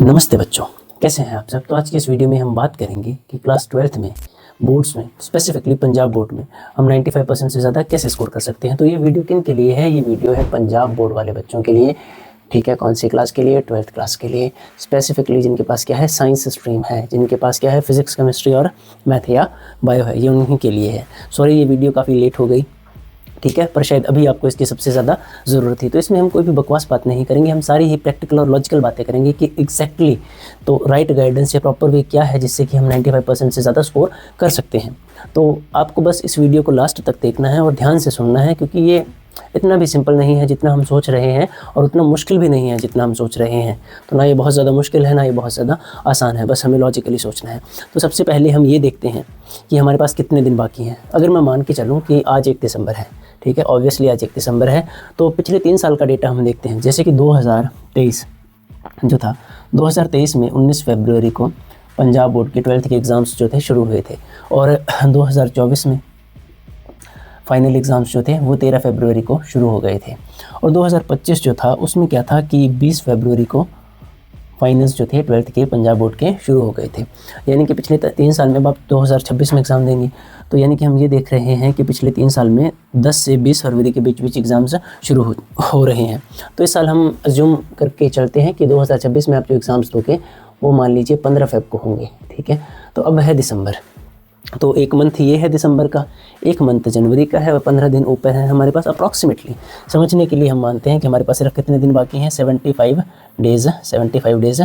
नमस्ते बच्चों, कैसे हैं आप सब। तो आज की इस वीडियो में हम बात करेंगे कि क्लास 12th में बोर्ड्स में, स्पेसिफिकली पंजाब बोर्ड में हम 95% से ज़्यादा कैसे स्कोर कर सकते हैं। तो ये वीडियो किन के लिए है? ये वीडियो है पंजाब बोर्ड वाले बच्चों के लिए, ठीक है। कौन सी क्लास के लिए? 12th क्लास के लिए, स्पेसिफिकली जिनके पास क्या है, साइंस स्ट्रीम है, जिनके पास क्या है, फिजिक्स, केमिस्ट्री और मैथ या बायो है, ये उन्हीं के लिए है। सॉरी, ये वीडियो काफ़ी लेट हो गई, ठीक है, पर शायद अभी आपको इसकी सबसे ज़्यादा ज़रूरत थी। तो इसमें हम कोई भी बकवास बात नहीं करेंगे, हम सारी ही प्रैक्टिकल और लॉजिकल बातें करेंगे कि एग्जैक्टली तो राइट गाइडेंस या प्रॉपर वे क्या है जिससे कि हम 95% से ज़्यादा स्कोर कर सकते हैं। तो आपको बस इस वीडियो को लास्ट तक देखना है और ध्यान से सुनना है, क्योंकि ये इतना भी सिंपल नहीं है जितना हम सोच रहे हैं और उतना मुश्किल भी नहीं है जितना हम सोच रहे हैं। तो ना ये बहुत ज़्यादा मुश्किल है, ना ये बहुत ज़्यादा आसान है, बस हमें लॉजिकली सोचना है। तो सबसे पहले हम ये देखते हैं कि हमारे पास कितने दिन बाकी हैं। अगर मैं मान के चलूँ कि आज 1 दिसंबर है, ठीक है, ऑब्वियसली आज 1 दिसंबर है, तो पिछले 3 साल का डेटा हम देखते हैं। जैसे कि 2023 जो था, 2023 में 19 फरवरी को पंजाब बोर्ड के 12th के एग्ज़ाम्स जो थे शुरू हुए थे, और 2024 में फाइनल एग्ज़ाम्स जो थे वो 13 फरवरी को शुरू हो गए थे। और 2025 जो था उसमें क्या था कि 20 फरवरी को फाइनल्स जो थे 12th के पंजाब बोर्ड के शुरू हो गए थे। यानी कि पिछले 3 साल में अब आप 2026 में एग्ज़ाम देंगे, तो यानी कि हम ये देख रहे हैं कि पिछले 3 साल में 10 से 20 फरवरी के बीच एग्ज़ाम्स शुरू हो रहे हैं। तो इस साल हम अज्यूम करके चलते हैं कि 2026 में आप जो एग्ज़ाम्स दोगे वो मान लीजिए 15 फ़रवरी को होंगे, ठीक है। तो अब है दिसंबर, तो एक मंथ ये है दिसंबर का, एक मंथ जनवरी का है और 15 दिन ऊपर है हमारे पास अप्रॉक्सीमेटली। समझने के लिए हम मानते हैं कि हमारे पास सिर्फ कितने दिन बाकी हैं, 75 डेज़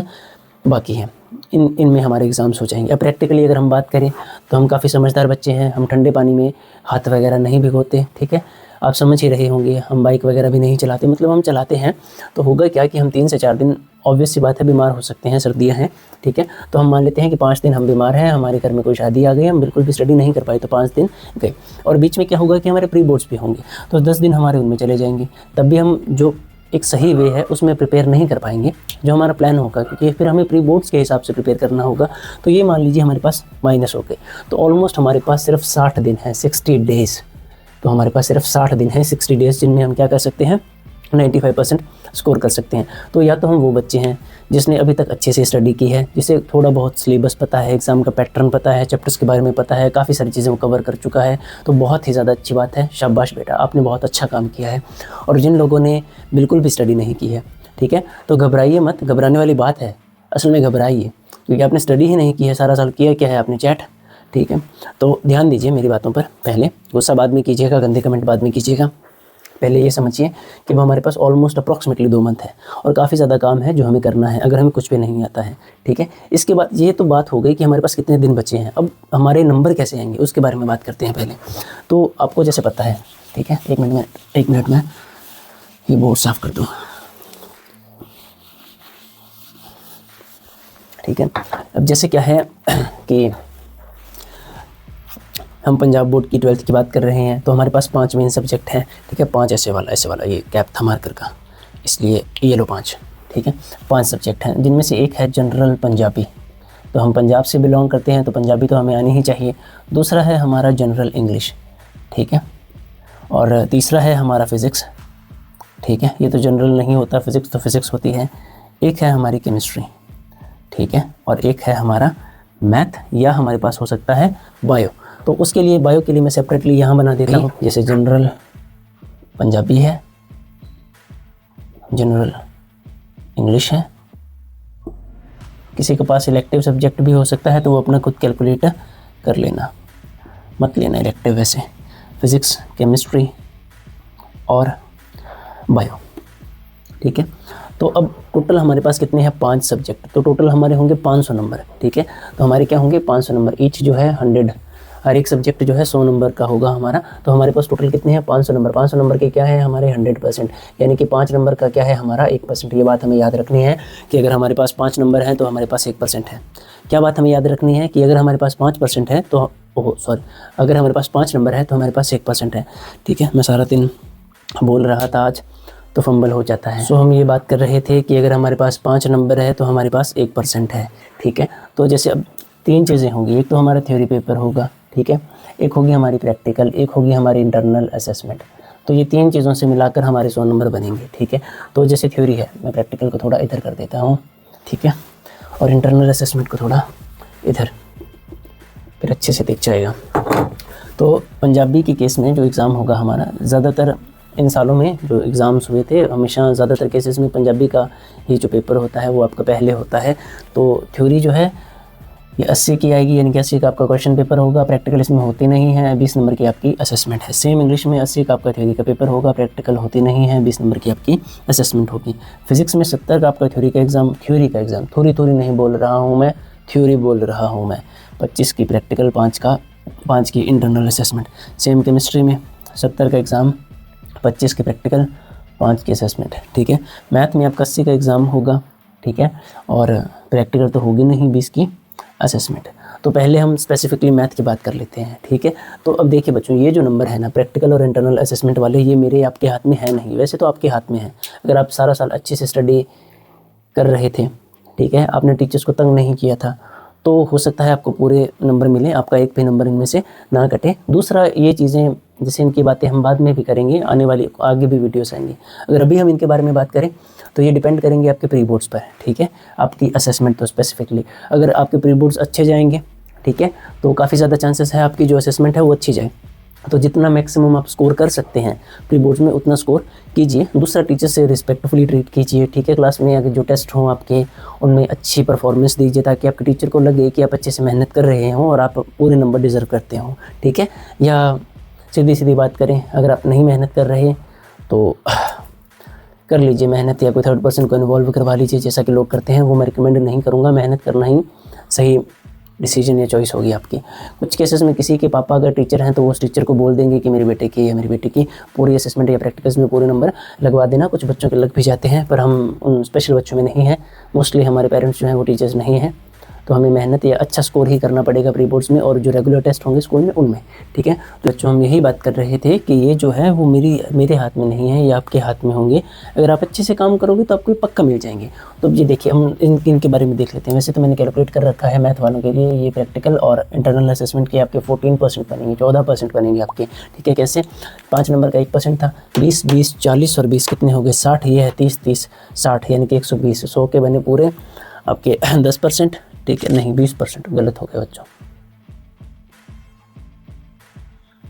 बाकी हैं। इनमें हमारे एग्ज़ाम्स हो जाएंगे। अब प्रैक्टिकली अगर हम बात करें तो हम काफ़ी समझदार बच्चे हैं, हम ठंडे पानी में हाथ वगैरह नहीं भिगोते, ठीक है। आप समझ ही रहे होंगे, हम बाइक वगैरह भी नहीं चलाते, मतलब हम चलाते हैं तो होगा क्या कि हम 3 से 4 दिन ऑब्वियस सी बात है बीमार हो सकते हैं, सर्दियाँ हैं, ठीक है। तो हम मान लेते हैं कि 5 दिन हम बीमार हैं, हमारे घर में कोई शादी आ गई, हम बिल्कुल भी स्टडी नहीं कर पाए, तो 5 दिन गए। और बीच में क्या होगा कि हमारे प्री बोर्ड्स भी होंगे, तो 10 दिन हमारे उनमें चले जाएंगे। तब भी हम जो एक सही वे है उसमें प्रिपेयर नहीं कर पाएंगे जो हमारा प्लान होगा, क्योंकि फिर हमें प्री बोर्ड्स के हिसाब से प्रिपेयर करना होगा। तो ये मान लीजिए हमारे पास माइनस हो गए, तो ऑलमोस्ट हमारे पास सिर्फ 60 दिन है, 60 डेज़। तो हमारे पास सिर्फ 60 दिन है, 60 डेज़, जिनमें हम क्या कर सकते हैं, 95% स्कोर कर सकते हैं। तो या तो हम वो बच्चे हैं जिसने अभी तक अच्छे से स्टडी की है, जिसे थोड़ा बहुत सिलेबस पता है, एग्ज़ाम का पैटर्न पता है, चैप्टर्स के बारे में पता है, काफ़ी सारी चीज़ें वो कवर कर चुका है, तो बहुत ही ज़्यादा अच्छी बात है, शाबाश बेटा, आपने बहुत अच्छा काम किया है। और जिन लोगों ने बिल्कुल भी स्टडी नहीं की है, ठीक है, तो घबराइए मत, घबराने वाली बात है, असल में घबराइए, क्योंकि आपने स्टडी ही नहीं की है, सारा साल किया क्या है आपने, चैट, ठीक है। तो ध्यान दीजिए मेरी बातों पर, पहले गुस्सा बाद में कीजिएगा, गंदे कमेंट बाद में कीजिएगा। पहले ये समझिए कि वो हमारे पास ऑलमोस्ट अप्रॉक्सीमेटली 2 मंथ है और काफ़ी ज़्यादा काम है जो हमें करना है, अगर हमें कुछ भी नहीं आता है, ठीक है। इसके बाद ये तो बात हो गई कि हमारे पास कितने दिन बचे हैं। अब हमारे नंबर कैसे आएंगे उसके बारे में बात करते हैं पहले। तो आपको जैसे पता है, ठीक है, एक मिनट में ये बोर्ड साफ़ कर दूँ, ठीक है। अब जैसे क्या है कि हम पंजाब बोर्ड की 12th की बात कर रहे हैं, तो हमारे पास 5 मेन सब्जेक्ट हैं, ठीक है। 5 ऐसे वाला ये कैप था मार्कर का, इसलिए ये लो 5, ठीक है। 5 सब्जेक्ट हैं, जिनमें से एक है जनरल पंजाबी, तो हम पंजाब से बिलोंग करते हैं तो पंजाबी तो हमें आनी ही चाहिए। दूसरा है हमारा जनरल इंग्लिश, ठीक है। और तीसरा है हमारा फ़िज़िक्स, ठीक है, ये तो जनरल नहीं होता, फ़िज़िक्स तो फ़िज़िक्स होती है। एक है हमारी केमिस्ट्री, ठीक है, और एक है हमारा मैथ, या हमारे पास हो सकता है बायो। तो उसके लिए बायो के लिए मैं सेपरेटली यहाँ बना देता हूँ, जैसे जनरल पंजाबी है, जनरल इंग्लिश है। किसी के पास इलेक्टिव सब्जेक्ट भी हो सकता है तो वो अपना खुद कैलकुलेट कर लेना, मत लेना इलेक्टिव वैसे। फिज़िक्स, केमिस्ट्री और बायो, ठीक है। तो अब टोटल हमारे पास कितने हैं, 5 सब्जेक्ट, तो टोटल हमारे होंगे 500 नंबर, ठीक है। तो हमारे क्या होंगे, 500 नंबर, ईच जो है 100, हर एक सब्जेक्ट जो है 100 नंबर का होगा हमारा। तो हमारे पास टोटल कितने हैं, 500 नंबर। 500 नंबर के क्या है हमारे 100%, यानी कि 5 नंबर का क्या है हमारा 1%। ये बात हमें याद रखनी है कि अगर हमारे पास 5 नंबर है तो हमारे पास 1% है। क्या बात हमें याद रखनी है कि अगर हमारे पास 5% है तो अगर हमारे पास 5 नंबर है तो हमारे पास 1% है, ठीक है। मैं सारा दिन बोल रहा था आज तो फंबल हो जाता है। सो हम ये बात कर रहे थे कि अगर हमारे पास 5 नंबर है तो हमारे पास 1% है, ठीक है। तो जैसे अब 3 चीज़ें होंगी, एक तो हमारा थ्योरी पेपर होगा, ठीक है, एक होगी हमारी प्रैक्टिकल, एक होगी हमारी इंटरनल असेसमेंट। तो ये 3 चीज़ों से मिलाकर हमारे 100 नंबर बनेंगे, ठीक है। तो जैसे थ्योरी है, मैं प्रैक्टिकल को थोड़ा इधर कर देता हूँ, ठीक है। और इंटरनल असेसमेंट को थोड़ा इधर फिर अच्छे से दिख जाएगा। तो पंजाबी के केस में जो एग्ज़ाम होगा हमारा, ज़्यादातर इन सालों में जो एग्ज़ाम्स हुए थे हमेशा ज़्यादातर केसेस में पंजाबी का ही जो पेपर होता है वो आपका पहले होता है। तो थ्योरी जो है ये 80 की आएगी, यानी कि 80 का आपका क्वेश्चन पेपर होगा, प्रैक्टिकल इसमें होती नहीं है, 20 नंबर की आपकी असेसमेंट है। सेम इंग्लिश में 80 का आपका थ्योरी का पेपर होगा, प्रैक्टिकल होती नहीं है, 20 नंबर की आपकी असेसमेंट होगी। फिजिक्स में 70 का आपका थ्योरी का एग्ज़ाम, थ्योरी नहीं बोल रहा हूँ मैं, थ्योरी बोल रहा हूँ मैं। 25 की प्रैक्टिकल, 5 की इंटरनल असेसमेंट। सेम केमिस्ट्री में 70 का एग्ज़ाम, 25 की प्रैक्टिकल, 5 की असेसमेंट है, ठीक है। मैथ में आपका 80 का एग्ज़ाम होगा, ठीक है, और प्रैक्टिकल तो होगी नहीं, 20 की असेसमेंट। तो पहले हम स्पेसिफिकली मैथ की बात कर लेते हैं, ठीक है। तो अब देखिए बच्चों, ये जो नंबर है ना प्रैक्टिकल और इंटरनल असेसमेंट वाले, ये मेरे आपके हाथ में है नहीं, वैसे तो आपके हाथ में है। अगर आप सारा साल अच्छे से स्टडी कर रहे थे, ठीक है, आपने टीचर्स को तंग नहीं किया था, तो हो सकता है आपको पूरे नंबर मिले, आपका एक भी नंबर इनमें से ना कटे। दूसरा, ये चीज़ें जैसे इनकी बातें हम बाद में भी करेंगे, आने वाली आगे भी वीडियोस आएंगी। अगर अभी हम इनके बारे में बात करें तो ये डिपेंड करेंगे आपके प्री बोर्ड्स पर, ठीक है, आपकी असेसमेंट तो स्पेसिफिकली। अगर आपके प्री बोर्ड्स अच्छे जाएंगे, ठीक है, तो काफ़ी ज़्यादा चांसेस है आपकी जो असेसमेंट है वो अच्छी जाए। तो जितना मैक्सिमम आप स्कोर कर सकते हैं प्री बोर्ड्स में उतना स्कोर कीजिए। दूसरा, टीचर से रिस्पेक्टफुली ट्रीट कीजिए, ठीक है। क्लास में अगर जो टेस्ट हों आपके, उनमें अच्छी परफॉर्मेंस दीजिए ताकि आपके टीचर को लगे कि आप अच्छे से मेहनत कर रहे हों और आप पूरे नंबर डिज़र्व करते हों, ठीक है। या सीधी सीधी बात करें, अगर आप नहीं मेहनत कर रहे तो कर लीजिए मेहनत, या कोई थर्ड पर्सन को इन्वॉल्व करवा लीजिए जैसा कि लोग करते हैं, वो मैं रिकमेंड नहीं करूँगा। मेहनत करना ही सही डिसीजन या चॉइस होगी आपकी। कुछ केसेस में किसी के पापा अगर टीचर हैं तो वो उस टीचर को बोल देंगे कि मेरे बेटे की या मेरी बेटी की पूरी असेसमेंट या प्रैक्टिकल्स में पूरे नंबर लगवा देना। कुछ बच्चों के लग भी जाते हैं, पर हम उन स्पेशल बच्चों में नहीं हैं। मोस्टली हमारे पेरेंट्स जो हैं वो टीचर्स नहीं हैं, तो हमें मेहनत या अच्छा स्कोर ही करना पड़ेगा प्री बोर्ड्स में और जो रेगुलर टेस्ट होंगे स्कूल में उनमें, ठीक है। तो बच्चों, हम यही बात कर रहे थे कि ये जो है वो मेरे हाथ में नहीं है, ये आपके हाथ में होंगे। अगर आप अच्छे से काम करोगे तो आपको पक्का मिल जाएंगे। तो ये देखिए, हम इनके बारे में देख लेते हैं। वैसे तो मैंने कैलकुलेट कर रखा है मैथ वालों के लिए, ये प्रैक्टिकल और इंटरनल असेसमेंट के आपके 14% बनेंगे, 14% बनेंगे आपके, ठीक है। कैसे? 5 नंबर का 1% था, 20, 20, 40 और 20 कितने हो गए? 60। ये है 30, 30, 60 यानी कि 120। 100 के बने पूरे आपके 10%, ठीक है। नहीं, 20% गलत हो गया बच्चों,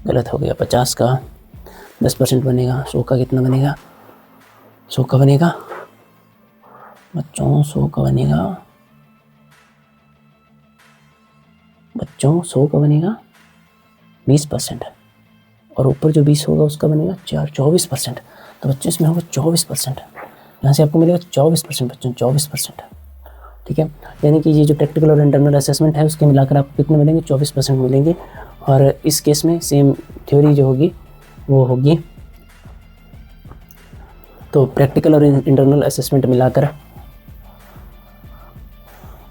गलत हो गया। 50 का 10% बनेगा, 100 का कितना बनेगा? 100 का बनेगा बच्चों, 100 का बनेगा बच्चों, 100 का बनेगा 20%, और ऊपर जो 20 होगा उसका बनेगा 24%। तो बच्चों इसमें होगा 24%, यहाँ से आपको मिलेगा 24% बच्चों, 24%, ठीक है। यानी कि ये जो प्रैक्टिकल और इंटरनल असेसमेंट है उसके मिलाकर आपको कितने मिलेंगे? 24% मिलेंगे। और इस केस में सेम थ्योरी जो होगी वो होगी, तो प्रैक्टिकल और इंटरनल असेसमेंट मिलाकर,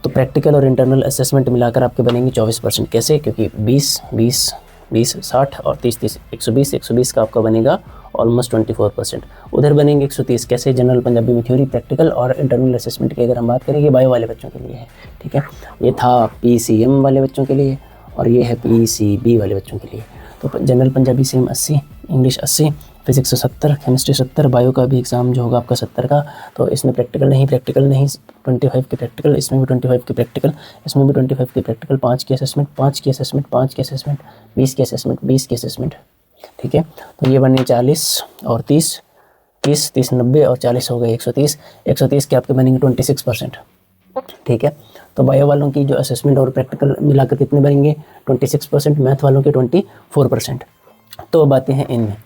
तो प्रैक्टिकल और इंटरनल असेसमेंट मिलाकर आपके बनेंगे 24%। कैसे? क्योंकि 20, 20, 20, 60 और 30, 30, 120, 120 का आपका बनेगा ऑलमोस्ट 24%। उधर बनेंगे 130। कैसे? जनरल पंजाबी में थ्योरी, प्रैक्टिकल और इंटरनल असेसमेंट की अगर हम बात करें, ये बायो वाले बच्चों के लिए है, ठीक है। ये था PCM वाले बच्चों के लिए और ये है PCB वाले बच्चों के लिए। तो general Punjabi same 80, English 80, physics 70, chemistry 70, bio का भी एग्ज़ाम जो होगा आपका 70 का। तो इसमें प्रैक्टिकल नहीं 25 की प्रैक्टिकल, इसमें भी 25 की प्रैक्टिकल, इसमें भी 25 की प्रैक्टिकल, 5 की असेसमेंट, 5 की असेसमेंट, 5 की असेसमेंट, 20 की असेसमेंट, 20 की असेसमेंट, ठीक है। तो ये बने 40 और 30, 30, 30, 90 और 40 हो गए 130। 130 के आपके बनेंगे 26%, ठीक है। तो बायो वालों की जो असेसमेंट और प्रैक्टिकल मिलाकर कितने बनेंगे? 26%, मैथ वालों के 24%। तो अब आते हैं इनमें,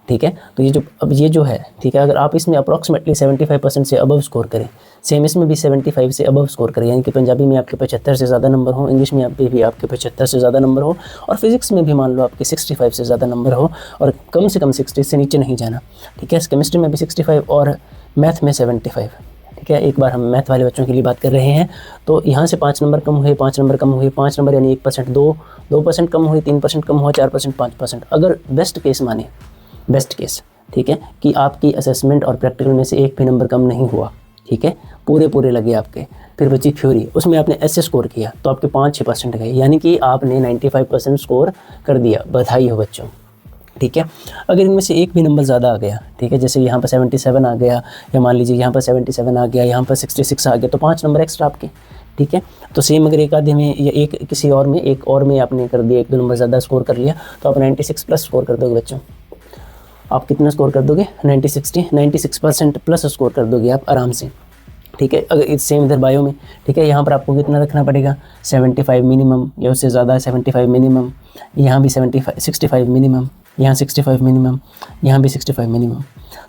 ठीक है। तो ये जो है, ठीक है, अगर आप इसमें अप्रॉक्सीमेटली 75% से अबव स्कोर करें, सेम इसमें भी 75 से अबव स्कोर करें, यानी कि पंजाबी में आपके 75 से ज़्यादा नंबर हो, इंग्लिश में भी आपके 75 से ज़्यादा नंबर हो, और फिजिक्स में भी मान लो आपके 65 से ज़्यादा नंबर हो, और कम से कम 60 से नीचे नहीं जाना, ठीक है। केमिस्ट्री में भी 65 और मैथ में 75, ठीक है। एक बार हम मैथ वाले बच्चों के लिए बात कर रहे हैं, तो यहाँ से 5 नंबर कम हुए, 5 नंबर कम हुए, 5 नंबर यानी 1%, 2% कम हुए, 3% कम हुआ, 4%, 5%। अगर बेस्ट केस माने, बेस्ट केस, ठीक है, कि आपकी असेसमेंट और प्रैक्टिकल में से एक भी नंबर कम नहीं हुआ, ठीक है, पूरे लगे आपके, फिर बची थ्योरी, उसमें आपने ऐसे स्कोर किया तो आपके 5-6% गए, यानी कि आपने 95% स्कोर कर दिया। बधाई हो बच्चों, ठीक है। अगर इनमें से एक भी नंबर ज़्यादा आ गया, ठीक है, जैसे यहाँ पर 77 आ गया, या मान लीजिए यहाँ पर 77 आ गया, यहाँ पर 66 आ गया, तो 5 नंबर एक्स्ट्रा आपके, ठीक है। तो सेम अगर एक आधे में या एक किसी और में एक और में आपने कर दिया, 1-2 नंबर ज़्यादा स्कोर कर लिया, तो आप 96 प्लस स्कोर कर दोगे बच्चों। आप कितना स्कोर कर दोगे? 96% प्लस स्कोर कर दोगे आप आराम से, ठीक है। अगर सेम इधर बायो में, ठीक है, यहाँ पर आपको कितना रखना पड़ेगा? 75 मिनिमम या उससे ज़्यादा, 75 मिनिमम, यहाँ भी 65 मिनिमम, यहाँ 65 मिनिमम, यहाँ भी 65 मिनिमम।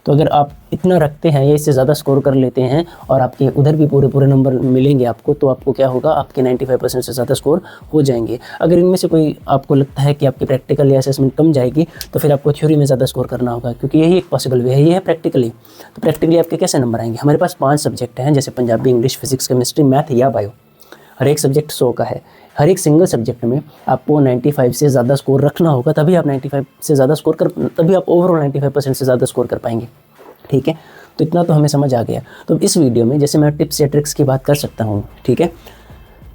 तो अगर आप इतना रखते हैं या इससे ज़्यादा स्कोर कर लेते हैं और आपके उधर भी पूरे नंबर मिलेंगे आपको, तो आपको क्या होगा? आपके 95% से ज़्यादा स्कोर हो जाएंगे। अगर इनमें से कोई आपको लगता है कि आपकी प्रैक्टिकल या असेसमेंट कम जाएगी, तो फिर आपको थ्योरी में ज़्यादा स्कोर करना होगा, क्योंकि यही एक पॉसिबल वे है, ये है प्रैक्टिकली। तो प्रैक्टिकली आपके कैसे नंबर आएंगे? हमारे पास 5 सब्जेक्ट हैं, जैसे Punjabi, English, physics, chemistry, math या बायो। हर एक सब्जेक्ट 100 का है। हर एक सिंगल सब्जेक्ट में आपको 95 से ज़्यादा स्कोर रखना होगा, तभी आप 95 से ज़्यादा स्कोर तभी आप ओवरऑल 95% से ज़्यादा स्कोर कर पाएंगे, ठीक है। तो इतना तो हमें समझ आ गया। तो इस वीडियो में जैसे मैं टिप्स या ट्रिक्स की बात कर सकता हूँ, ठीक है,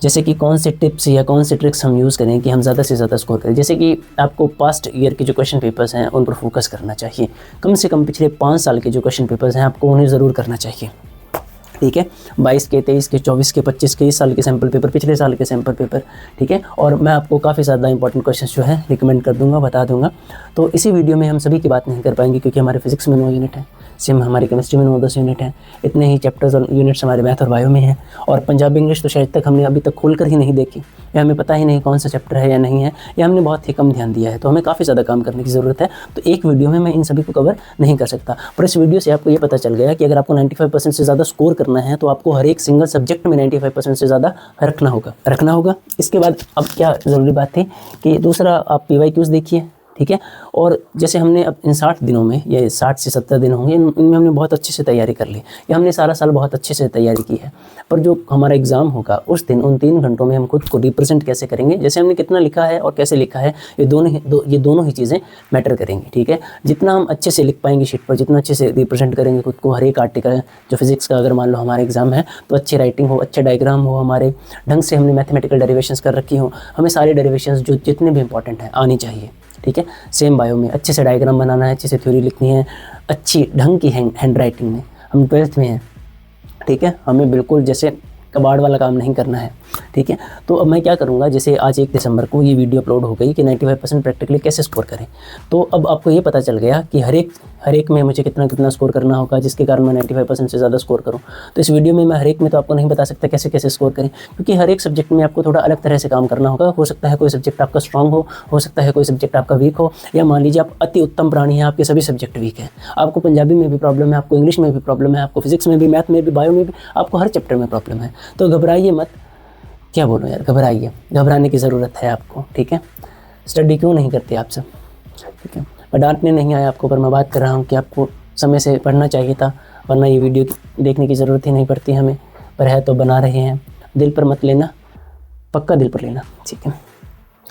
जैसे कि कौन से टिप्स या कौन से ट्रिक्स हम यूज़ करें कि हम ज़्यादा से ज़्यादा स्कोर करें। जैसे कि आपको पास्ट ईयर के जो क्वेश्चन पेपर्स हैं उन पर फोकस करना चाहिए। कम से कम पिछले 5 साल के जो क्वेश्चन पेपर्स हैं आपको उन्हें ज़रूर करना चाहिए, ठीक है। 22 के, 23 के, 24 के, 25 के, इस साल के सैम्पल पेपर, पिछले साल के सैम्पल पेपर, ठीक है। और मैं आपको काफ़ी ज़्यादा इंपॉर्टेंट क्वेश्चंस जो है रिकमेंड कर दूंगा, बता दूंगा। तो इसी वीडियो में हम सभी की बात नहीं कर पाएंगे, क्योंकि हमारे फिजिक्स में 9 यूनिट है, सेम हमारी केमिस्ट्री में 9-10 यूनिट हैं, इतने ही चैप्टर्स और यूनिट्स हमारे मैथ और बायो में हैं। और पंजाबी इंग्लिश तो शायद तक हमने अभी तक खोल कर ही नहीं देखी, या हमें पता ही नहीं कौन सा चैप्टर है या नहीं है, या हमने बहुत ही कम ध्यान दिया है। तो हमें काफ़ी ज़्यादा काम करने की ज़रूरत है। तो एक वीडियो में मैं इन सभी को कवर नहीं कर सकता, पर इस वीडियो से आपको ये पता चल गया कि अगर आपको 95% से ज़्यादा स्कोर करना है, तो आपको हर एक सिंगल सब्जेक्ट में 95% से ज़्यादा रखना होगा। इसके बाद अब क्या ज़रूरी बात थी कि दूसरा आप PYQs देखिए, ठीक है। और जैसे हमने अब इन 60 दिनों में, ये 60 से 70 दिन होंगे, इनमें हमने बहुत अच्छे से तैयारी कर ली, या हमने सारा साल बहुत अच्छे से तैयारी की है। पर जो हमारा एग्ज़ाम होगा उस दिन, उन 3 घंटों में हम खुद को रिप्रेजेंट कैसे करेंगे, जैसे हमने कितना लिखा है और कैसे लिखा है, ये दोनों ही चीज़ें मैटर करेंगे, ठीक है। जितना हम अच्छे से लिख पाएंगे शीट पर, जितना अच्छे से रिप्रेजेंट करेंगे खुद को, हर एक आर्टिकल जो फिजिक्स का अगर मान लो हमारा एग्ज़ाम है, तो अच्छी राइटिंग हो, अच्छे डायग्राम हो, हमारे ढंग से हमने मैथमेटिकल डेरिवेशंस कर रखी हो, हमें सारे डेरिवेशंस जो जितने भी इंपॉर्टेंट हैं आनी चाहिए, ठीक है। सेम बायो में अच्छे से डायग्राम बनाना है, अच्छे से थ्योरी लिखनी है, अच्छी ढंग की हैंड राइटिंग में। हम 12th में हैं, ठीक है, हमें बिल्कुल जैसे कबाड़ वाला काम नहीं करना है, ठीक है। तो अब मैं क्या करूँगा, जैसे आज 1 दिसंबर को ये वीडियो अपलोड हो गई कि 95% प्रैक्टिकली कैसे स्कोर करें। तो अब आपको ये पता चल गया कि हर एक में मुझे कितना स्कोर करना होगा, जिसके कारण मैं 95% से ज़्यादा स्कोर करूँ। तो इस वीडियो में मैं हर एक में तो आपको नहीं बता सकता कैसे स्कोर करें, क्योंकि हर एक सब्जेक्ट में आपको थोड़ा अलग तरह से काम करना होगा। हो सकता है कोई सब्जेक्ट आपका स्ट्रांग हो सकता है कोई सब्जेक्ट आपका वीक हो, या मान लीजिए आप अति उत्तम प्राणी हैं, आपके सभी सब्जेक्ट वीक हैं। आपको पंजाबी में भी प्रॉब्लम है, आपको इंग्लिश में भी प्रॉब्लम है, आपको फिजिक्स में भी, मैथ में भी, बायो में भी, आपको हर चैप्टर में प्रॉब्लम है। तो घबराइए मत, क्या बोलूँ यार, घबराने की ज़रूरत है आपको, ठीक है। स्टडी क्यों नहीं करते आप सब, ठीक है। मैं डांटने नहीं आया आपको, पर मैं बात कर रहा हूँ कि आपको समय से पढ़ना चाहिए था, वरना ये वीडियो देखने की ज़रूरत ही नहीं पड़ती हमें। पर है तो बना रहे हैं, दिल पर मत लेना, पक्का दिल पर लेना, ठीक है,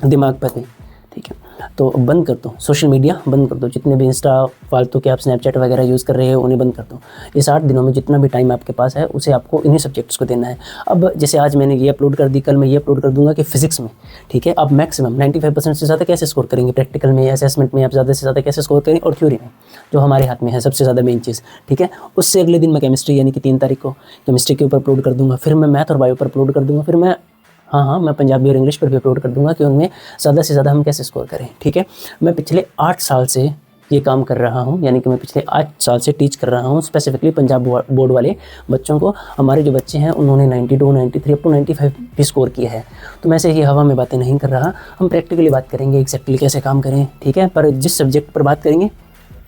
दिमाग पर नहीं, ठीक है। तो बंद कर दो सोशल मीडिया, बंद कर दो, जितने भी इंस्टा फालतू के आप स्नैपचैट वगैरह यूज़ कर रहे हो उन्हें बंद कर दो। ये 60 दिनों में जितना भी टाइम आपके पास है उसे आपको इन्हीं सब्जेक्ट्स को देना है। अब जैसे आज मैंने ये अपलोड कर दी, कल मैं ये अपलोड कर दूंगा कि फिजिक्स में, ठीक है, आप मैक्सिमम 95% से ज़्यादा कैसे स्कोर करेंगे प्रैक्टिकल में, असेसमेंट में आप ज़्यादा से ज़्यादा कैसे स्कोर करें, और थ्योरी में जो हमारे हाथ में है सबसे ज़्यादा मेन चीज़, ठीक है। उससे अगले दिन मैं केमिस्ट्री यानी कि 3 तारीख को केमिस्ट्री के ऊपर अपलोड कर दूँगा, फिर मैं मैथ और बायो पर अपलोड कर दूँगा, फिर मैं मैं पंजाबी और इंग्लिश पर भी अपलोड कर दूंगा कि उनमें ज़्यादा से ज़्यादा हम कैसे स्कोर करें, ठीक है। मैं पिछले 8 साल से ये काम कर रहा हूँ, यानी कि मैं पिछले 8 साल से टीच कर रहा हूँ स्पेसिफिकली पंजाब बोर्ड वाले बच्चों को। हमारे जो बच्चे हैं उन्होंने 92, 93 अप टू 95 भी स्कोर किया है। तो मैं से ये हवा में बातें नहीं कर रहा, हम प्रैक्टिकली बात करेंगे एक्जैक्टली कैसे काम करें, ठीक है। पर जिस सब्जेक्ट पर बात करेंगे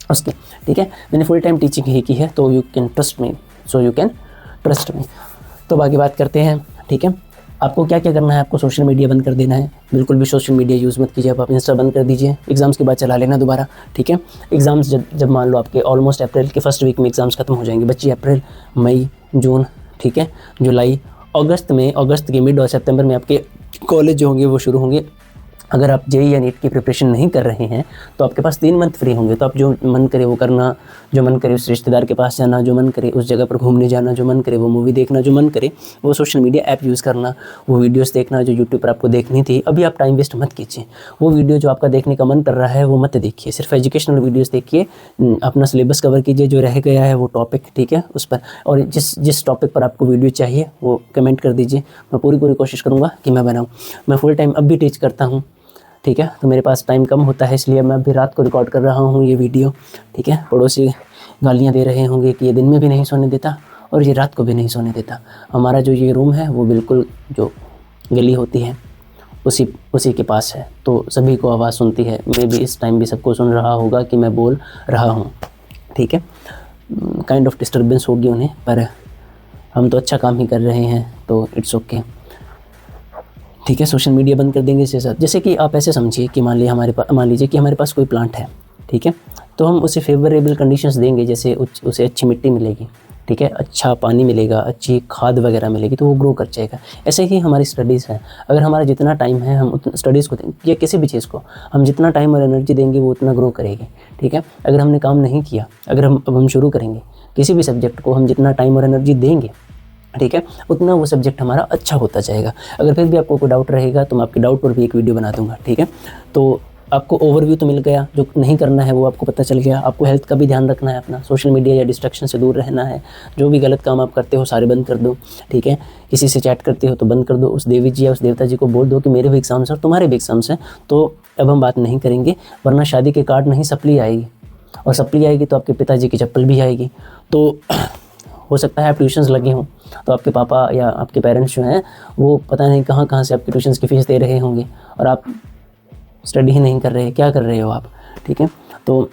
उसके, ठीक है, मैंने फुल टाइम टीचिंग ही की है, तो यू कैन ट्रस्ट मी। तो बाकी बात करते हैं, ठीक है। आपको क्या क्या करना है, आपको सोशल मीडिया बंद कर देना है, बिल्कुल भी सोशल मीडिया यूज़ मत कीजिए। आप इंस्टा बंद कर दीजिए, एग्ज़ाम्स के बाद चला लेना दोबारा, ठीक है। एग्ज़ाम्स जब मान लो आपके ऑलमोस्ट अप्रैल के फर्स्ट वीक में एग्ज़ाम्स खत्म हो जाएंगे, बच्चे अप्रैल, मई, जून, ठीक है, जुलाई, अगस्त के मिड और सितंबर में आपके कॉलेज जो होंगे वो शुरू होंगे। अगर आप जेईई या नीट की प्रिपरेशन नहीं कर रहे हैं तो आपके पास 3 मंथ फ्री होंगे, तो आप जो मन करे वो करना, जो मन करे उस रिश्तेदार के पास जाना, जो मन करे उस जगह पर घूमने जाना, जो मन करे वो मूवी देखना, जो मन करे वो सोशल मीडिया ऐप यूज़ करना, वो वीडियोस देखना जो यूट्यूब पर आपको देखनी थी। अभी आप टाइम वेस्ट मत कीजिए, वो वीडियो जो आपका देखने का मन कर रहा है वो मत देखिए, सिर्फ एजुकेशनल वीडियोज़ देखिए, अपना सिलेबस कवर कीजिए, जो रह गया है वो टॉपिक, ठीक है, उस पर। और जिस टॉपिक पर आपको वीडियो चाहिए वो कमेंट कर दीजिए, मैं पूरी कोशिश करूँगा कि मैं बनाऊँ। मैं फुल टाइम अब भी टीच करता हूँ, ठीक है, तो मेरे पास टाइम कम होता है, इसलिए मैं अभी रात को रिकॉर्ड कर रहा हूँ ये वीडियो, ठीक है। पड़ोसी गालियाँ दे रहे होंगे कि ये दिन में भी नहीं सोने देता और ये रात को भी नहीं सोने देता। हमारा जो ये रूम है वो बिल्कुल जो गली होती है उसी के पास है, तो सभी को आवाज़ सुनती है। मैं भी इस टाइम भी सबको सुन रहा होगा कि मैं बोल रहा हूँ, ठीक है। काइंड ऑफ डिस्टर्बेंस होगी उन्हें, पर हम तो अच्छा काम ही कर रहे हैं, तो इट्स ओके, ठीक है। सोशल मीडिया बंद कर देंगे इसके साथ। जैसे कि आप ऐसे समझिए कि मान लीजिए कि हमारे पास कोई प्लांट है, ठीक है, तो हम उसे फेवरेबल कंडीशंस देंगे, जैसे उसे अच्छी मिट्टी मिलेगी, ठीक है, अच्छा पानी मिलेगा, अच्छी खाद वगैरह मिलेगी, तो वो ग्रो कर जाएगा। ऐसे ही हमारी स्टडीज़ है, अगर हमारा जितना टाइम है हम उतना स्टडीज़ को देंगे या किसी भी चीज़ को हम जितना टाइम और एनर्जी देंगे वो उतना ग्रो करेगी, ठीक है। अगर हमने काम नहीं किया, अगर हम शुरू करेंगे किसी भी सब्जेक्ट को, हम जितना टाइम और एनर्जी देंगे, ठीक है, उतना वो सब्जेक्ट हमारा अच्छा होता जाएगा। अगर फिर भी आपको कोई डाउट रहेगा तो मैं आपके डाउट पर भी एक वीडियो बना दूंगा, ठीक है। तो आपको ओवरव्यू तो मिल गया, जो नहीं करना है वो आपको पता चल गया। आपको हेल्थ का भी ध्यान रखना है, अपना सोशल मीडिया या डिस्ट्रैक्शन से दूर रहना है। जो भी गलत काम आप करते हो सारे बंद कर दो, ठीक है। किसी से चैट करते हो तो बंद कर दो, उस देवी जी या उस देवता जी को बोल दो कि मेरे भी एग्जाम्स हैं और तुम्हारे भी एग्जाम्स हैं, तो अब हम बात नहीं करेंगे, वरना शादी के कार्ड नहीं सप्ली आएगी, और सप्ली आएगी तो आपके पिताजी की चप्पल भी आएगी। तो हो सकता है आप ट्यूशन्स लगे हों तो आपके पापा या आपके पेरेंट्स जो हैं वो पता नहीं कहाँ से आपकी ट्यूशन्स की फ़ीस दे रहे होंगे और आप स्टडी ही नहीं कर रहे, क्या कर रहे हो आप, ठीक है। तो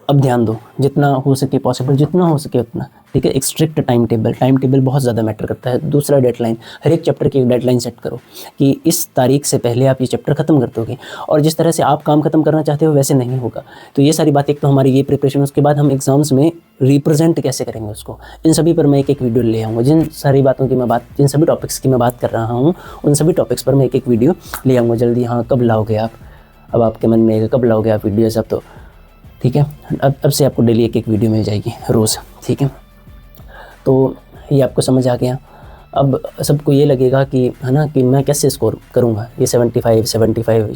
अब ध्यान दो, जितना हो सके पॉसिबल, जितना हो सके उतना, ठीक है। एक स्ट्रिक्ट टाइम टेबल बहुत ज़्यादा मैटर करता है। दूसरा, डेडलाइन, हर एक चैप्टर की एक डेडलाइन सेट करो कि इस तारीख से पहले आप ये चैप्टर ख़त्म कर दोगे, और जिस तरह से आप काम ख़त्म करना चाहते हो वैसे नहीं होगा। तो ये सारी बातें, एक तो हमारी ये प्रिपरेशन, उसके बाद हम एग्ज़ाम्स में रिप्रेजेंट कैसे करेंगे उसको, इन सभी पर मैं एक वीडियो ले आऊँगा। जिन सभी टॉपिक्स की मैं बात कर रहा हूँ उन सभी टॉपिक्स पर मैं एक वीडियो ले आऊँगा जल्दी। हाँ, कब लाओगे आप, अब आपके मन में कब लाओगे आप वीडियो सब, तो ठीक है। अब से आपको डेली एक वीडियो मिल जाएगी रोज़, ठीक है। तो ये आपको समझ आ गया। अब सबको ये लगेगा कि है ना कि मैं कैसे स्कोर करूँगा ये 75,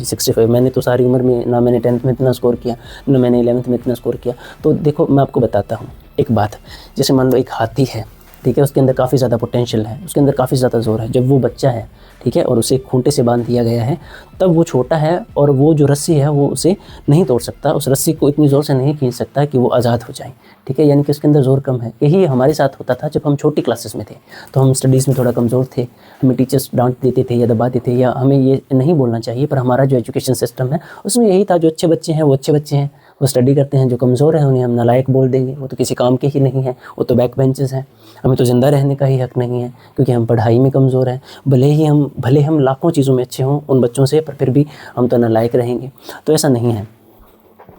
65। मैंने तो सारी उम्र में ना मैंने 10th में इतना स्कोर किया, ना मैंने 11th में इतना स्कोर किया। तो देखो मैं आपको बताता हूँ एक बात, जैसे मान लो एक हाथी है, ठीक है, उसके अंदर काफ़ी ज़्यादा पोटेंशियल है, उसके अंदर काफ़ी ज़्यादा ज़ोर है। जब वो बच्चा है, ठीक है, और उसे खूंटे से बांध दिया गया है, तब वो छोटा है और वो जो रस्सी है वो उसे नहीं तोड़ सकता, उस रस्सी को इतनी ज़ोर से नहीं खींच सकता कि वो आज़ाद हो जाए, ठीक है। यानी कि उसके अंदर ज़ोर कम है। यही हमारे साथ होता था जब हम छोटी क्लासेस में थे, तो हम स्टडीज़ में थोड़ा कमज़ोर थे, हमें टीचर्स डांट देते थे या दबाते थे, या हमें ये नहीं बोलना चाहिए, पर हमारा जो एजुकेशन सिस्टम है उसमें यही था, जो अच्छे बच्चे हैं वो अच्छे बच्चे हैं, वो स्टडी करते हैं, जो कमज़ोर हैं उन्हें हम नालायक बोल देंगे, वो तो किसी काम के ही नहीं हैं, वो तो बैक बेंचेस हैं, हमें तो ज़िंदा रहने का ही हक़ नहीं है क्योंकि हम पढ़ाई में कमज़ोर हैं। भले हम लाखों चीज़ों में अच्छे हों उन बच्चों से, पर फिर भी हम तो नालायक रहेंगे। तो ऐसा नहीं है,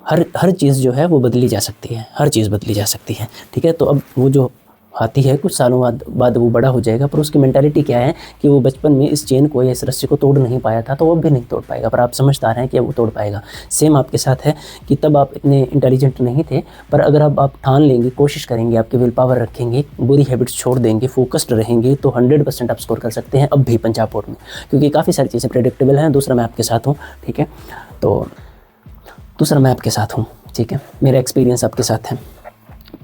हर चीज़ जो है वो बदली जा सकती है, हर चीज़ बदली जा सकती है, ठीक है। तो अब वो जो हाथी है कुछ सालों बाद वो बड़ा हो जाएगा, पर उसकी मेंटालिटी क्या है कि वो बचपन में इस चेन को या इस रस्सी को तोड़ नहीं पाया था, तो वो अब भी नहीं तोड़ पाएगा, पर आप समझदार हैं कि अब वो तोड़ पाएगा। सेम आपके साथ है कि तब आप इतने इंटेलिजेंट नहीं थे, पर अगर अब आप ठान लेंगे, कोशिश करेंगे, आपकी विल पावर रखेंगे, बुरी हैबिट्स छोड़ देंगे, फोकस्ड रहेंगे, तो 100% आप स्कोर कर सकते हैं अब भी पंजाब बोर्ड में, क्योंकि काफ़ी सारी चीज़ें प्रेडिक्टेबल हैं। दूसरा, मैं आपके साथ हूँ, ठीक है, ठीक है, मेरा एक्सपीरियंस आपके साथ है।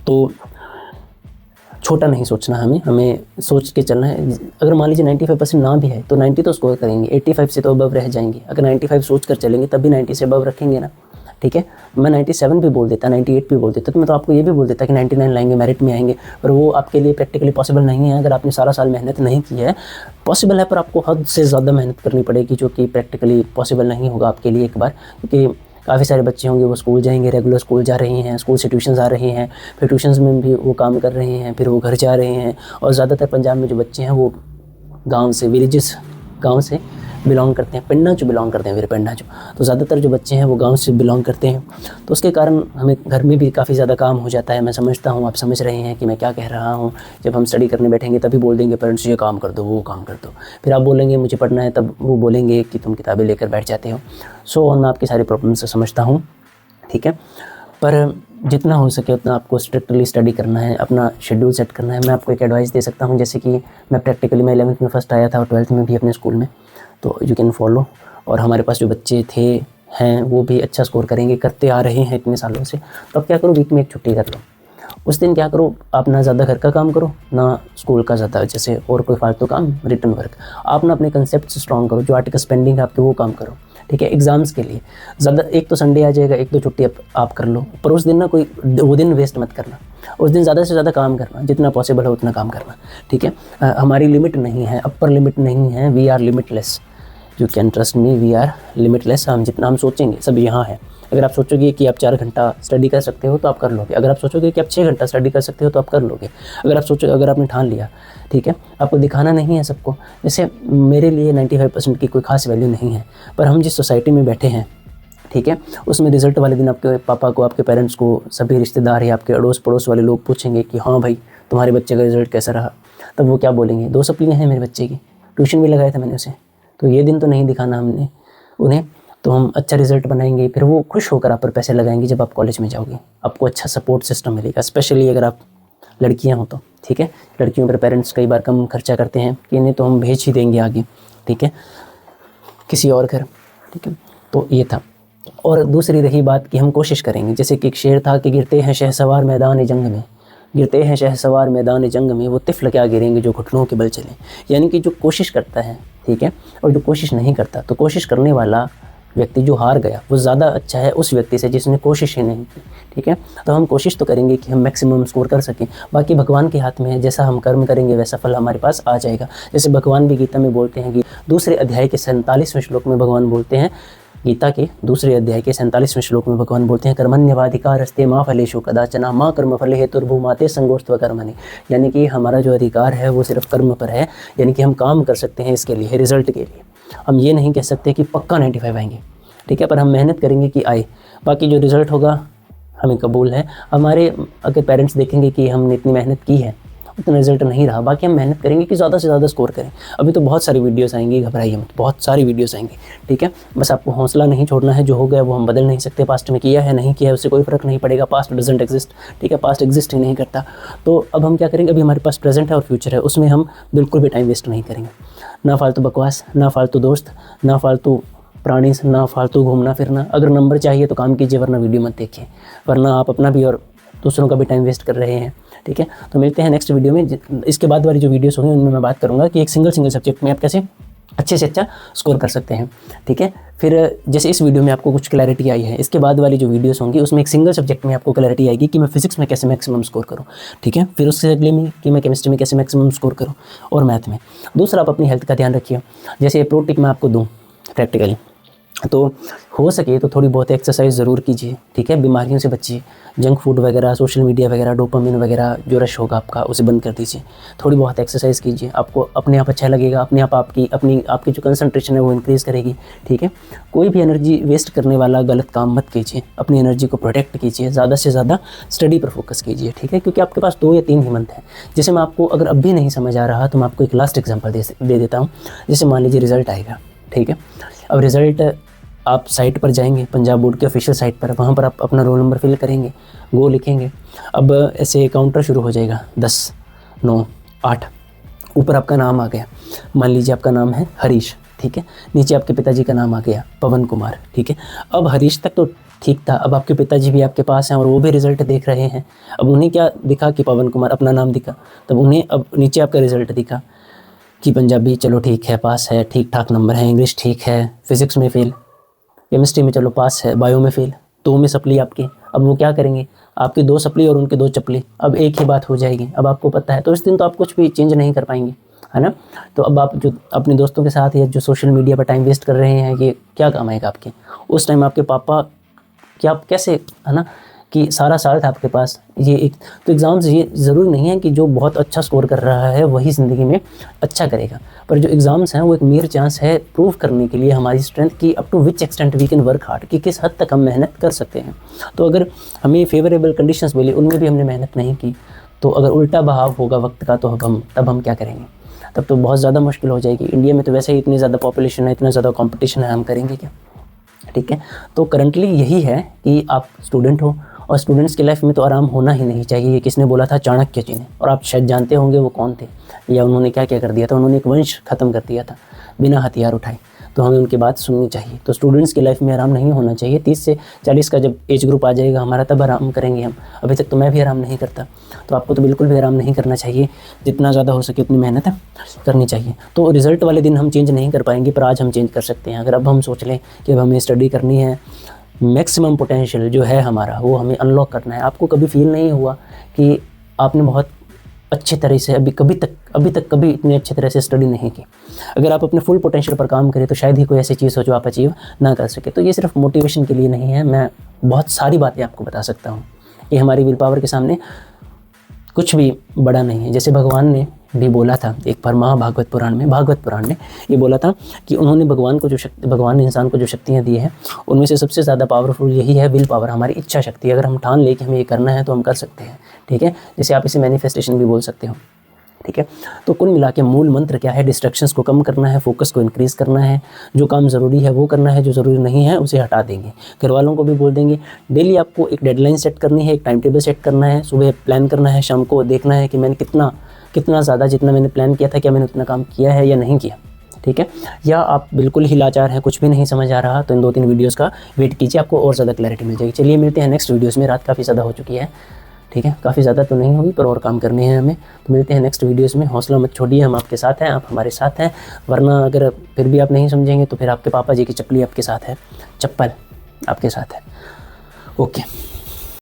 तो छोटा नहीं सोचना, हमें सोच के चलना है। अगर मान लीजिए 95% ना भी है तो 90 तो स्कोर करेंगे, 85 से तो अबव रह जाएंगे। अगर 95 सोच कर चलेंगे तब भी 90 से अबव रखेंगे ना, ठीक है। मैं 97 भी बोल देता, 98 भी बोल देता, तो मैं तो आपको ये भी बोल देता कि 99 लाएंगे, मेरिट में आएंगे, पर वो आपके लिए प्रैक्टिकली पॉसिबल नहीं है। अगर आपने सारा साल मेहनत नहीं की है, पॉसिबल है पर आपको हद से ज़्यादा मेहनत करनी पड़ेगी, जो कि प्रैक्टिकली पॉसिबल नहीं होगा आपके लिए एक बार, क्योंकि काफ़ी सारे बच्चे होंगे वो स्कूल जाएंगे, रेगुलर स्कूल जा रहे हैं, स्कूल से ट्यूशन्स आ रहे हैं, फिर ट्यूशन्स में भी वो काम कर रहे हैं, फिर वो घर जा रहे हैं। और ज़्यादातर पंजाब में जो बच्चे हैं वो गांव से बिलोंग करते हैं, पिंडा चो बिलोंग करते हैं, फिर पिंडा चो तो ज़्यादातर जो बच्चे हैं वो गांव से बिलोंग करते हैं। तो उसके कारण हमें घर में भी काफ़ी ज़्यादा काम हो जाता है। मैं समझता हूँ, आप समझ रहे हैं कि मैं क्या कह रहा हूँ। जब हम स्टडी करने बैठेंगे तभी बोल देंगे पेरेंट्स ये काम कर दो, वो काम कर दो, फिर आप बोलेंगे मुझे पढ़ना है, तब वो बोलेंगे कि तुम किताबें लेकर बैठ जाते हो। सो मैं आपकी सारी प्रॉब्लम से समझता हूँ, ठीक है, पर जितना हो सके उतना आपको स्ट्रिक्टली स्टडी करना है, अपना शेड्यूल सेट करना है। मैं आपको एक एडवाइस दे सकता हूँ, जैसे कि मैं प्रैक्टिकली मैं 11th में फर्स्ट आया था और 12th में भी अपने स्कूल में, तो यू कैन फॉलो। और हमारे पास जो बच्चे थे हैं वो भी अच्छा स्कोर करेंगे, करते आ रहे हैं इतने सालों से। तो अब क्या करो, वीक में एक छुट्टी कर लो। उस दिन क्या करो, आप ना ज़्यादा घर का काम करो ना स्कूल का ज़्यादा जैसे और कोई फालतू काम, रिटर्न वर्क। आप ना अपने कंसेप्ट स्ट्रॉन्ग करो, जो आर्टिकल्स पेंडिंग है आपके वो काम करो, ठीक है। एग्जाम्स के लिए ज़्यादा, एक तो संडे आ जाएगा, एक दो छुट्टी आप कर लो, पर उस दिन ना कोई वो दिन वेस्ट मत करना। उस दिन ज़्यादा से ज़्यादा काम करना, जितना पॉसिबल हो उतना काम करना, ठीक है। हमारी लिमिट नहीं है, अपर लिमिट नहीं है, we are limitless. You can trust me, we are limitless. हम जितना हम सोचेंगे सब यहाँ है। अगर आप सोचोगे कि आप 4 घंटा स्टडी कर सकते हो तो आप कर लोगे। अगर आप सोचोगे कि आप 6 घंटा स्टडी कर सकते हो तो आप कर लोगे। अगर आपने ठान लिया, ठीक है। आपको दिखाना नहीं है सबको। जैसे मेरे लिए 95% की कोई खास वैल्यू नहीं है, पर हम जिस सोसाइटी में बैठे हैं, ठीक है, उसमें रिज़ल्ट वाले दिन आपके पापा को, आपके पेरेंट्स को, सभी रिश्तेदार या आपके अड़ोस पड़ोस वाले लोग पूछेंगे कि हाँ भाई तुम्हारे बच्चे का रिज़ल्ट कैसा रहा। तब वो क्या बोलेंगे, 2 सप्लियाँ हैं मेरे बच्चे की, ट्यूशन भी लगाया था मैंने उसे, तो ये दिन तो नहीं दिखाना हमने उन्हें। तो हम अच्छा रिजल्ट बनाएंगे, फिर वो खुश होकर आप पर पैसे लगाएंगे। जब आप कॉलेज में जाओगे आपको अच्छा सपोर्ट सिस्टम मिलेगा, स्पेशली अगर आप लड़कियां हो तो, ठीक है। लड़कियों पर पेरेंट्स कई बार कम खर्चा करते हैं कि इन्हें तो हम भेज ही देंगे आगे, ठीक है, किसी और घर, ठीक है। तो ये था। और दूसरी रही बात कि हम कोशिश करेंगे, जैसे कि एक शेर था कि गिरते हैं शहसवार मैदान जंग में, गिरते हैं शहसवार मैदान जंग में, वो तिफल क्या गिरेंगे जो घुटनों के बल चले। यानी कि जो कोशिश करता है, ठीक है, और जो कोशिश नहीं करता, तो कोशिश करने वाला व्यक्ति जो हार गया वो ज़्यादा अच्छा है उस व्यक्ति से जिसने कोशिश ही नहीं की, ठीक है। तो हम कोशिश तो करेंगे कि हम मैक्सिमम स्कोर कर सकें, बाकी भगवान के हाथ में है। जैसा हम कर्म करेंगे वैसा फल हमारे पास आ जाएगा। जैसे भगवान भी गीता में बोलते हैं कि दूसरे अध्याय के 47वें श्लोक में भगवान बोलते हैं, गीता के दूसरे अध्याय के 47वें श्लोक में भगवान बोलते हैं, कर्मण्यवाधिकारस्ते मा फलेषु कदाचन मा कर्म फले हेतुर्भूमाते संगोष्ठव कर्मणि। यानी कि हमारा जो अधिकार है वो सिर्फ कर्म पर है, यानी कि हम काम कर सकते हैं इसके लिए, रिजल्ट के लिए। हम ये नहीं कह सकते कि पक्का 95 आएंगे, ठीक है, पर हम मेहनत करेंगे कि आए। बाकी जो रिज़ल्ट होगा हमें कबूल है। हमारे अगर पेरेंट्स देखेंगे कि हमने इतनी मेहनत की है, उतना रिजल्ट नहीं रहा, बाकी हम मेहनत करेंगे कि ज़्यादा से ज़्यादा स्कोर करें। अभी तो बहुत सारी वीडियोस आएंगी, घबराइए मत, बहुत सारी वीडियोस आएंगी, ठीक है। बस आपको हौसला नहीं छोड़ना है। जो हो गया वो हम बदल नहीं सकते, पास्ट में किया है नहीं किया है उससे कोई फ़र्क नहीं पड़ेगा। पास्ट डजंट एग्जिस्ट, ठीक है, पास्ट एग्जिस्ट ही नहीं करता। तो अब हम क्या करेंगे, अभी हमारे पास प्रेजेंट है और फ्यूचर है, उसमें हम बिल्कुल भी टाइम वेस्ट नहीं करेंगे। ना फालतू बकवास, ना फालतू दोस्त, ना फालतू प्राणी, ना फालतू घूमना फिरना। अगर नंबर चाहिए तो काम कीजिए, वरना वीडियो मत देखिए, वरना आप अपना भी और दूसरों का भी टाइम वेस्ट कर रहे हैं, ठीक है। तो मिलते हैं नेक्स्ट वीडियो में। इसके बाद वाली जो वीडियोस होंगी उनमें मैं बात करूंगा कि एक सिंगल सब्जेक्ट में आप कैसे अच्छे से अच्छा स्कोर कर सकते हैं, ठीक है। फिर जैसे इस वीडियो में आपको कुछ क्लैरिटी आई है, इसके बाद वाली जो वीडियोस होंगी उसमें एक सिंगल सब्जेक्ट में आपको क्लैरिटी आएगी कि मैं फिजिक्स में कैसे मैक्सिमम स्कोर करूं, ठीक है। फिर उससे अगले में कि मैं केमिस्ट्री में कैसे मैक्सिमम स्कोर करूं, और मैथ में। दूसरा, आप अपनी हेल्थ का ध्यान रखिए। जैसे प्रो टिप मैं आपको दूँ प्रैक्टिकली, तो हो सके तो थोड़ी बहुत एक्सरसाइज ज़रूर कीजिए, ठीक है। बीमारियों से बचिए, जंक फूड वगैरह, सोशल मीडिया वगैरह, डोपामिन वगैरह जो रश होगा आपका उसे बंद कर दीजिए। थोड़ी बहुत एक्सरसाइज कीजिए, आपको अपने आप अच्छा लगेगा, अपने आप आपकी जो कंसंट्रेशन है वो इंक्रीज़ करेगी, ठीक है। कोई भी एनर्जी वेस्ट करने वाला गलत काम मत कीजिए, अपनी एनर्जी को प्रोटेक्ट कीजिए, ज़्यादा से ज़्यादा स्टडी पर फोकस कीजिए, ठीक है। क्योंकि आपके पास 2 या 3 ही मंथ हैं। जैसे मैं आपको, अगर अब भी नहीं समझ आ रहा तो मैं आपको एक लास्ट एग्जाम्पल दे देता हूँ। जैसे मान लीजिए रिजल्ट आएगा, ठीक है। अब रिज़ल्ट आप साइट पर जाएंगे, पंजाब बोर्ड के ऑफिशियल साइट पर, वहाँ पर आप अपना रोल नंबर फिल करेंगे, गो लिखेंगे। अब ऐसे काउंटर शुरू हो जाएगा, 10, 9, 8, ऊपर आपका नाम आ गया। मान लीजिए आपका नाम है हरीश, ठीक है। नीचे आपके पिताजी का नाम आ गया पवन कुमार, ठीक है। अब हरीश तक तो ठीक था, अब आपके पिताजी भी आपके पास हैं और वो भी रिजल्ट देख रहे हैं। अब उन्हें क्या दिखा कि पवन कुमार, अपना नाम दिखा, तब उन्हें अब नीचे आपका रिजल्ट दिखा कि पंजाबी चलो ठीक है, पास है, ठीक ठाक नंबर है, इंग्लिश ठीक है, फिजिक्स में फेल, केमिस्ट्री में चलो पास है, बायो में फेल, 2 में सप्ली आपकी। अब वो क्या करेंगे, आपकी 2 सप्ली और उनके 2 चप्ली, अब एक ही बात हो जाएगी। अब आपको पता है, तो इस दिन तो आप कुछ भी चेंज नहीं कर पाएंगे, है ना। तो अब आप जो अपने दोस्तों के साथ या जो सोशल मीडिया पर टाइम वेस्ट कर रहे हैं, ये क्या काम आएगा आपके। उस टाइम आपके पापा क्या कैसे, है ना, कि सारा साल था आपके पास, ये एक तो एग्ज़ाम्स, ये ज़रूरी नहीं है कि जो बहुत अच्छा स्कोर कर रहा है वही ज़िंदगी में अच्छा करेगा, पर जो एग्ज़ाम्स हैं वो एक मेयर चांस है प्रूव करने के लिए हमारी स्ट्रेंथ की up to which extent we can work hard, कि किस हद तक हम मेहनत कर सकते हैं। तो अगर हमें फेवरेबल कंडीशंस मिली, उनमें भी हमने मेहनत नहीं की, तो अगर उल्टा बहाव होगा वक्त का, तो तब हम क्या करेंगे? तब तो बहुत ज़्यादा मुश्किल हो जाएगी। इंडिया में तो वैसे ही इतनी ज़्यादा पॉपुलेशन है, इतना ज़्यादा कॉम्पिटिशन है, हम करेंगे क्या? ठीक है, तो करंटली यही है कि आप स्टूडेंट हो, और स्टूडेंट्स की लाइफ में तो आराम होना ही नहीं चाहिए। ये किसने बोला था? चाणक्य जी ने। और आप शायद जानते होंगे वो कौन थे, या उन्होंने क्या क्या कर दिया था। उन्होंने एक वंश ख़त्म कर दिया था बिना हथियार उठाए, तो हमें उनकी बात सुननी चाहिए। तो स्टूडेंट्स की लाइफ में आराम नहीं होना चाहिए। 30 से 40 का जब एज ग्रुप आ जाएगा हमारा, तब आराम करेंगे हम। अभी तक तो मैं भी आराम नहीं करता, तो आपको तो बिल्कुल भी आराम नहीं करना चाहिए। जितना ज़्यादा हो सके उतनी मेहनत करनी चाहिए। तो रिज़ल्ट वाले दिन हम चेंज नहीं कर पाएंगे, पर आज हम चेंज कर सकते हैं। अगर अब हम सोच लें कि अब हमें स्टडी करनी है, मैक्सिमम पोटेंशियल जो है हमारा वो हमें अनलॉक करना है। आपको कभी फील नहीं हुआ कि आपने बहुत अच्छी तरह से अभी तक कभी इतनी अच्छी तरह से स्टडी नहीं की? अगर आप अपने फुल पोटेंशियल पर काम करें तो शायद ही कोई ऐसी चीज़ हो जो आप अचीव ना कर सके। तो ये सिर्फ मोटिवेशन के लिए नहीं है, मैं बहुत सारी बातें आपको बता सकता हूँ। ये हमारी विल पावर के सामने कुछ भी बड़ा नहीं है। जैसे भगवान ने भी बोला था एक बार भागवत पुराण में ये बोला था कि उन्होंने भगवान ने इंसान को जो शक्तियाँ दी हैं, उनमें से सबसे ज़्यादा पावरफुल यही है विल पावर, हमारी इच्छा शक्ति। अगर हम ठान ले कि हमें ये करना है तो हम कर सकते हैं। ठीक है, जैसे आप इसे मैनिफेस्टेशन भी बोल सकते हो। ठीक है, तो कुल मिला के मूल मंत्र क्या है? डिस्ट्रैक्शंस को कम करना है, फोकस को इंक्रीज़ करना है, जो काम ज़रूरी है वो करना है, जो ज़रूरी नहीं है उसे हटा देंगे। घर वालों को भी बोल देंगे। डेली आपको एक डेडलाइन सेट करनी है, एक टाइम टेबल सेट करना है, सुबह प्लान करना है, शाम को देखना है कि मैंने कितना ज़्यादा, जितना मैंने प्लान किया था, क्या मैंने उतना काम किया है या नहीं किया। ठीक है, या आप बिल्कुल ही लाचार हैं, कुछ भी नहीं समझ आ रहा, तो इन 2-3 वीडियोज़ का वेट कीजिए, आपको और ज़्यादा क्लैरिटी मिल जाएगी। चलिए मिलते हैं नेक्स्ट वीडियोज़ में। रात काफ़ी ज़्यादा हो चुकी है। ठीक है, काफ़ी ज़्यादा तो नहीं होगी, पर और काम करने हैं हमें। तो मिलते हैं नेक्स्ट वीडियोज़ में। हौसला मत छोड़िए, हम आपके साथ हैं, आप हमारे साथ हैं। वरना अगर फिर भी आप नहीं समझेंगे तो फिर आपके पापा जी की चप्पल आपके साथ है। ओके।